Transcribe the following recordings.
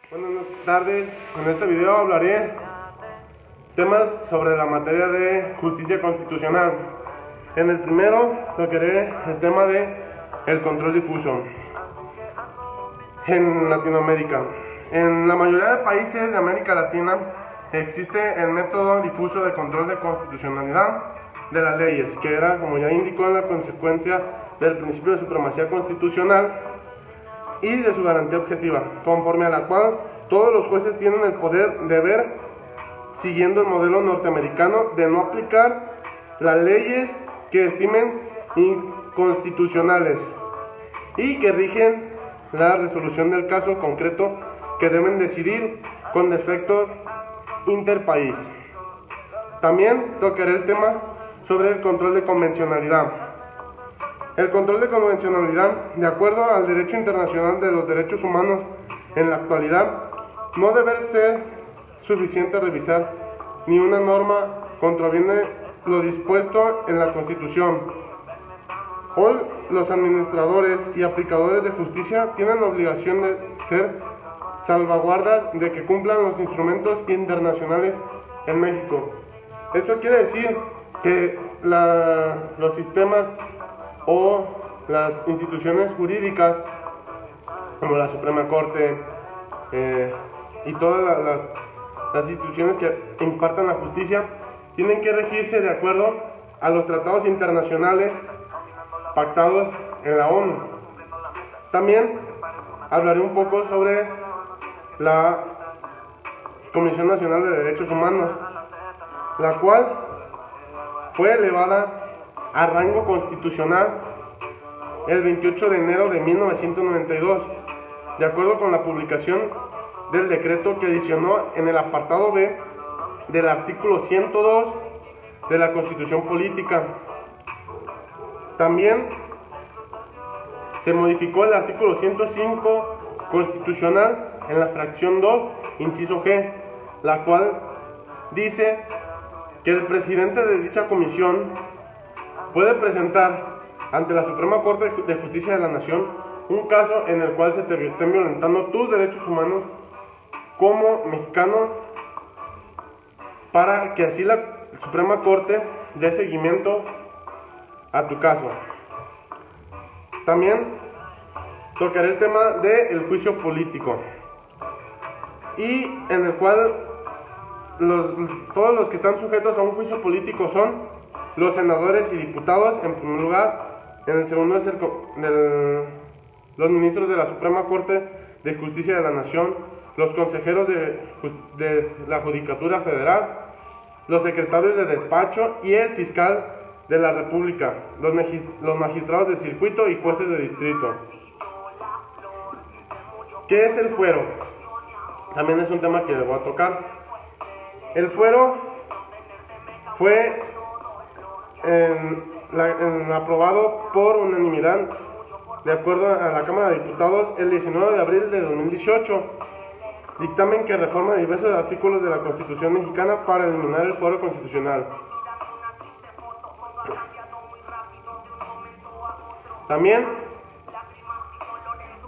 Buenas tardes, en este video hablaré temas sobre la materia de justicia constitucional. En el primero tocaré el tema de el control difuso en Latinoamérica. En la mayoría de países de América Latina existe el método difuso de control de constitucionalidad de las leyes, que era, como ya indicó, la consecuencia del principio de supremacía constitucional y de su garantía objetiva, conforme a la cual todos los jueces tienen el poder de ver, siguiendo el modelo norteamericano, de no aplicar las leyes que estimen inconstitucionales y que rigen la resolución del caso concreto que deben decidir con efecto interpaís. También tocaré el tema sobre el control de convencionalidad. El control de convencionalidad, de acuerdo al derecho internacional de los derechos humanos en la actualidad, no debe ser suficiente revisar ni una norma contraviene lo dispuesto en la Constitución. Hoy los administradores y aplicadores de justicia tienen la obligación de ser salvaguardas de que cumplan los instrumentos internacionales en México. Esto quiere decir que los sistemas o las instituciones jurídicas como la Suprema Corte y todas las instituciones que impartan la justicia tienen que regirse de acuerdo a los tratados internacionales pactados en la ONU. También hablaré un poco sobre la Comisión Nacional de Derechos Humanos, la cual fue elevada a rango constitucional el 28 de enero de 1992, de acuerdo con la publicación del decreto que adicionó en el apartado B del artículo 102 de la Constitución Política. También se modificó el artículo 105 constitucional en la fracción 2, inciso G, la cual dice que el presidente de dicha comisión puede presentar ante la Suprema Corte de Justicia de la Nación un caso en el cual se te estén violentando tus derechos humanos como mexicano, para que así la Suprema Corte dé seguimiento a tu caso. También tocaré el tema del juicio político, y en el cual todos los que están sujetos a un juicio político son los senadores y diputados en primer lugar. En el segundo es los ministros de la Suprema Corte de Justicia de la Nación, los consejeros de la Judicatura Federal, los secretarios de despacho y el fiscal de la República, los magistrados de circuito y jueces de distrito. ¿Qué es el fuero? También es un tema que voy a tocar. El fuero fue aprobado por unanimidad de acuerdo a la Cámara de Diputados el 19 de abril de 2018, dictamen que reforma diversos artículos de la Constitución mexicana para eliminar el fuero constitucional. También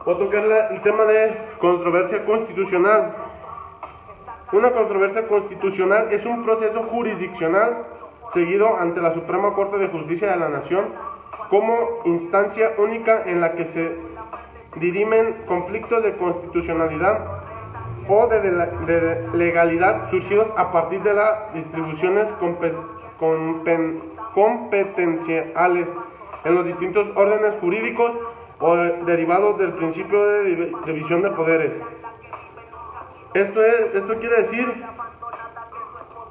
voy a tocar el tema de controversia constitucional. Una controversia constitucional es un proceso jurisdiccional seguido ante la Suprema Corte de Justicia de la Nación como instancia única en la que se dirimen conflictos de constitucionalidad o de legalidad surgidos a partir de las distribuciones competenciales en los distintos órdenes jurídicos o derivados del principio de división de poderes. Esto quiere decir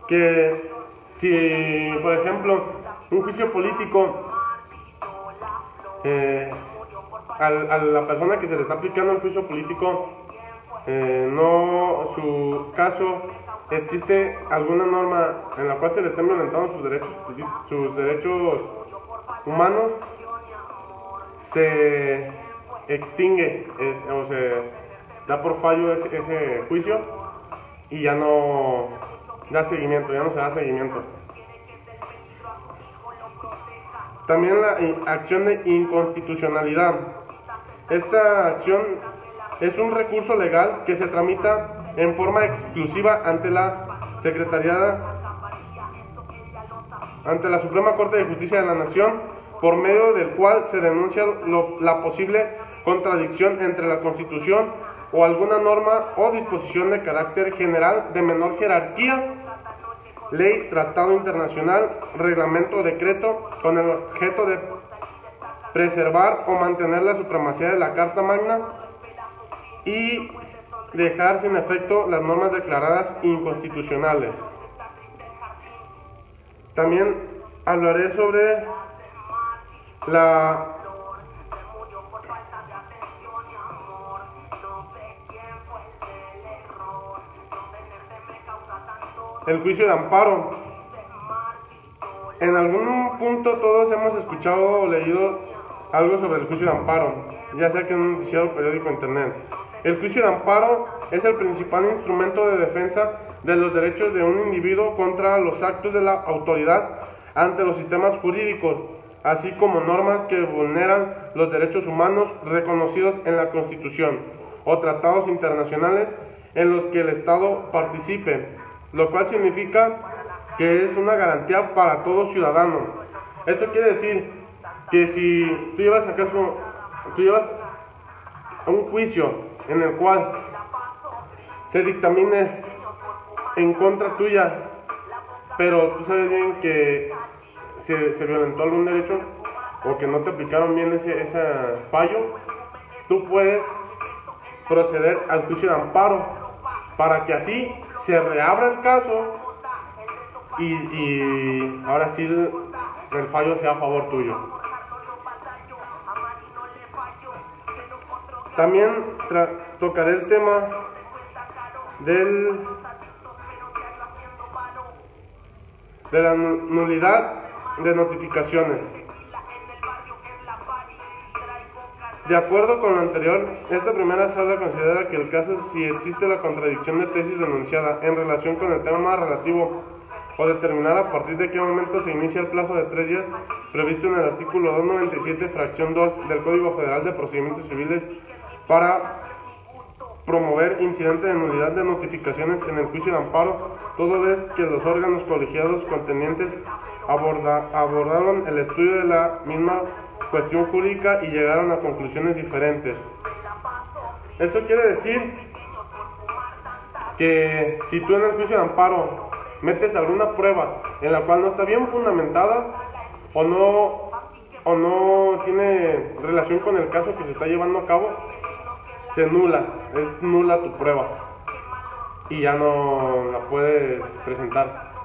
que si, por ejemplo, un juicio político a la persona que se le está aplicando el juicio político, su caso, existe alguna norma en la cual se le estén violentando sus derechos humanos, se extingue o se da por fallo ese juicio y ya no da seguimiento, ya no se da seguimiento. También la acción de inconstitucionalidad. Esta acción es un recurso legal que se tramita en forma exclusiva ante la ante la Suprema Corte de Justicia de la Nación, por medio del cual se denuncia la posible contradicción entre la Constitución o alguna norma o disposición de carácter general de menor jerarquía, ley, tratado internacional, reglamento o decreto, con el objeto de preservar o mantener la supremacía de la Carta Magna y dejar sin efecto las normas declaradas inconstitucionales. También hablaré sobre el juicio de amparo. En algún punto todos hemos escuchado o leído algo sobre el juicio de amparo, ya sea que en un noticiero, periódico, internet. El juicio de amparo es el principal instrumento de defensa de los derechos de un individuo contra los actos de la autoridad ante los sistemas jurídicos, así como normas que vulneran los derechos humanos reconocidos en la Constitución o tratados internacionales en los que el Estado participe, lo cual significa que es una garantía para todo ciudadano. Esto quiere decir que si tú llevas a un juicio en el cual se dictamine en contra tuya, pero tú sabes bien que se violentó algún derecho o que no te aplicaron bien ese fallo, tú puedes proceder al juicio de amparo para que así se reabra el caso y ahora sí el fallo sea a favor tuyo. También tocaré el tema de la nulidad de notificaciones. De acuerdo con lo anterior, esta primera sala considera que el caso si existe la contradicción de tesis denunciada en relación con el tema más relativo o determinar a partir de qué momento se inicia el plazo de 3 días previsto en el artículo 297, fracción 2 del Código Federal de Procedimientos Civiles para promover incidente de nulidad de notificaciones en el juicio de amparo, toda vez que los órganos colegiados contendientes abordaron el estudio de la misma cuestión jurídica y llegaron a conclusiones diferentes. Esto quiere decir que si tú en el juicio de amparo metes alguna prueba en la cual no está bien fundamentada o no tiene relación con el caso que se está llevando a cabo, se nula, es nula tu prueba y ya no la puedes presentar.